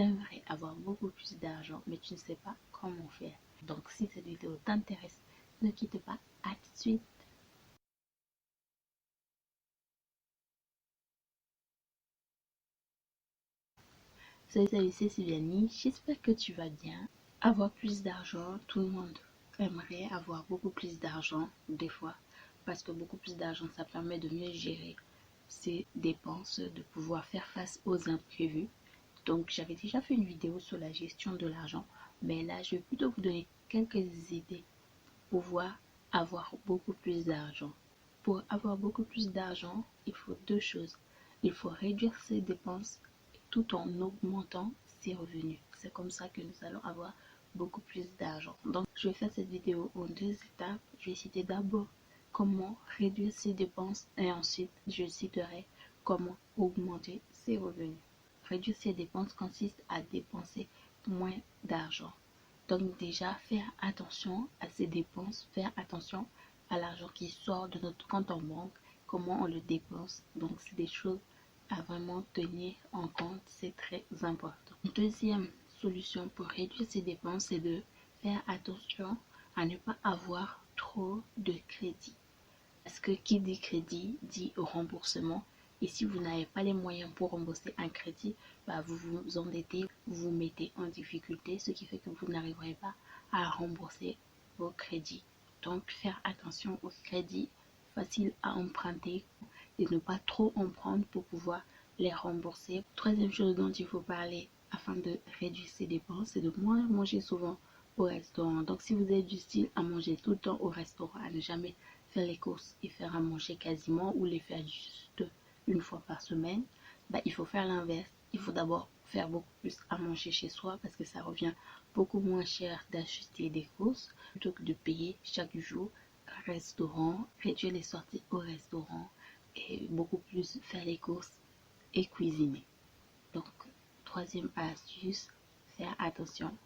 t'aimerais avoir beaucoup plus d'argent, mais tu ne sais pas comment faire. Donc si cette vidéo t'intéresse, ne quitte pas, à tout de suite. Salut, c'est Sylvianie, j'espère que tu vas bien. Avoir plus d'argent, tout le monde aimerait avoir beaucoup plus d'argent des fois, parce que beaucoup plus d'argent, ça permet de mieux gérer ses dépenses, de pouvoir faire face aux imprévus. Donc j'avais déjà fait une vidéo sur la gestion de l'argent, mais là je vais plutôt vous donner quelques idées pour pouvoir avoir beaucoup plus d'argent. Pour avoir beaucoup plus d'argent, il faut deux choses. Il faut réduire ses dépenses tout en augmentant ses revenus. C'est comme ça que nous allons avoir beaucoup plus d'argent. Donc, je vais faire cette vidéo en deux étapes. Je vais citer d'abord comment réduire ses dépenses et ensuite, je citerai comment augmenter ses revenus. Réduire ses dépenses consiste à dépenser moins d'argent. Donc déjà, faire attention à ses dépenses, faire attention à l'argent qui sort de notre compte en banque, comment on le dépense. Donc c'est des choses à vraiment tenir en compte, c'est très important. Deuxième solution pour réduire ses dépenses, c'est de faire attention à ne pas avoir trop de crédit. Parce que qui dit crédit dit remboursement. Et si vous n'avez pas les moyens pour rembourser un crédit, vous vous endettez, vous vous mettez en difficulté, ce qui fait que vous n'arriverez pas à rembourser vos crédits. Donc faire attention aux crédits faciles à emprunter et ne pas trop en prendre pour pouvoir les rembourser. Troisième chose dont il faut parler afin de réduire ses dépenses, c'est de moins manger souvent au restaurant. Donc si vous êtes du style à manger tout le temps au restaurant, à ne jamais faire les courses et faire à manger quasiment ou les faire juste une fois par semaine, il faut faire l'inverse. Il faut d'abord faire beaucoup plus à manger chez soi parce que ça revient beaucoup moins cher d'acheter des courses plutôt que de payer chaque jour un restaurant, réduire les sorties au restaurant et beaucoup plus faire les courses et cuisiner. Donc, troisième astuce, faire attention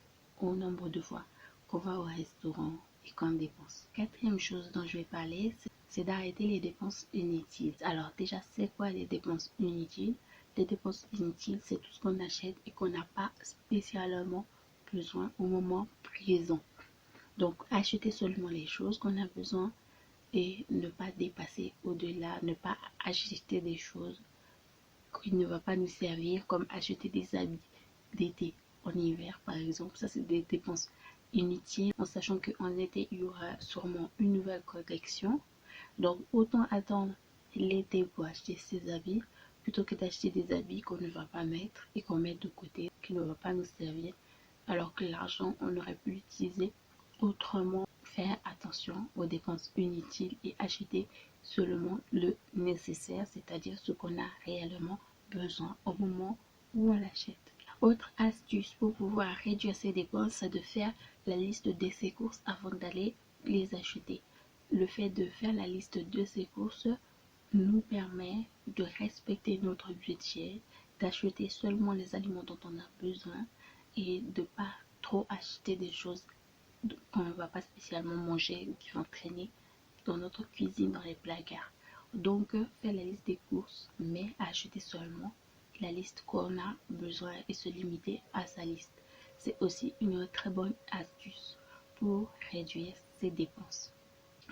au nombre de fois qu'on va au restaurant et qu'on dépense. Quatrième chose dont je vais parler, c'est d'arrêter les dépenses inutiles. Alors déjà, c'est quoi les dépenses inutiles? Les dépenses inutiles, c'est tout ce qu'on achète et qu'on n'a pas spécialement besoin au moment présent. Donc, acheter seulement les choses qu'on a besoin et ne pas dépasser au-delà, ne pas acheter des choses qui ne va pas nous servir, comme acheter des habits d'été en hiver par exemple. Ça, c'est des dépenses inutiles, en sachant qu'en été, il y aura sûrement une nouvelle collection. Donc, autant attendre l'été pour acheter ces habits plutôt que d'acheter des habits qu'on ne va pas mettre et qu'on met de côté, qui ne va pas nous servir, alors que l'argent, on aurait pu l'utiliser autrement. Faire attention aux dépenses inutiles et acheter seulement le nécessaire, c'est-à-dire ce qu'on a réellement besoin au moment où on l'achète. Autre astuce pour pouvoir réduire ses dépenses, c'est de faire la liste de ses courses avant d'aller les acheter. Le fait de faire la liste de ses courses nous permet de respecter notre budget, d'acheter seulement les aliments dont on a besoin et de ne pas trop acheter des choses qu'on ne va pas spécialement manger ou qui vont traîner dans notre cuisine, dans les placards. Donc, faire la liste des courses, mais acheter seulement la liste qu'on a besoin et se limiter à sa liste. C'est aussi une très bonne astuce pour réduire ses dépenses.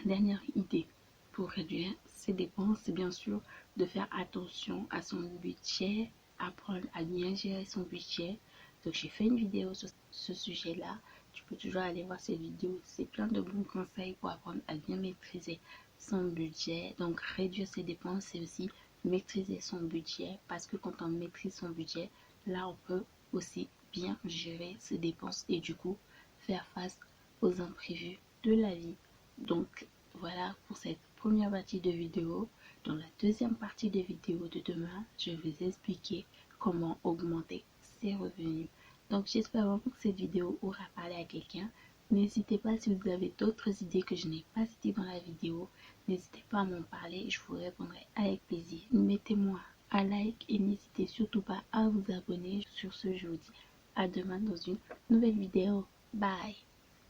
Dernière idée pour réduire ses dépenses, c'est bien sûr de faire attention à son budget, apprendre à bien gérer son budget. Donc j'ai fait une vidéo sur ce sujet-là. Tu peux toujours aller voir cette vidéo. C'est plein de bons conseils pour apprendre à bien maîtriser son budget. Donc réduire ses dépenses, c'est aussi maîtriser son budget. Parce que quand on maîtrise son budget, là on peut aussi bien gérer ses dépenses et du coup faire face aux imprévus de la vie. Donc voilà pour cette première partie de vidéo. Dans la deuxième partie de vidéo de demain, je vais vous expliquer comment augmenter ses revenus. Donc j'espère vraiment que cette vidéo aura parlé à quelqu'un. N'hésitez pas, si vous avez d'autres idées que je n'ai pas citées dans la vidéo, n'hésitez pas à m'en parler, je vous répondrai avec plaisir. Mettez-moi un like et n'hésitez surtout pas à vous abonner. Sur ce, je vous dis à demain dans une nouvelle vidéo. Bye!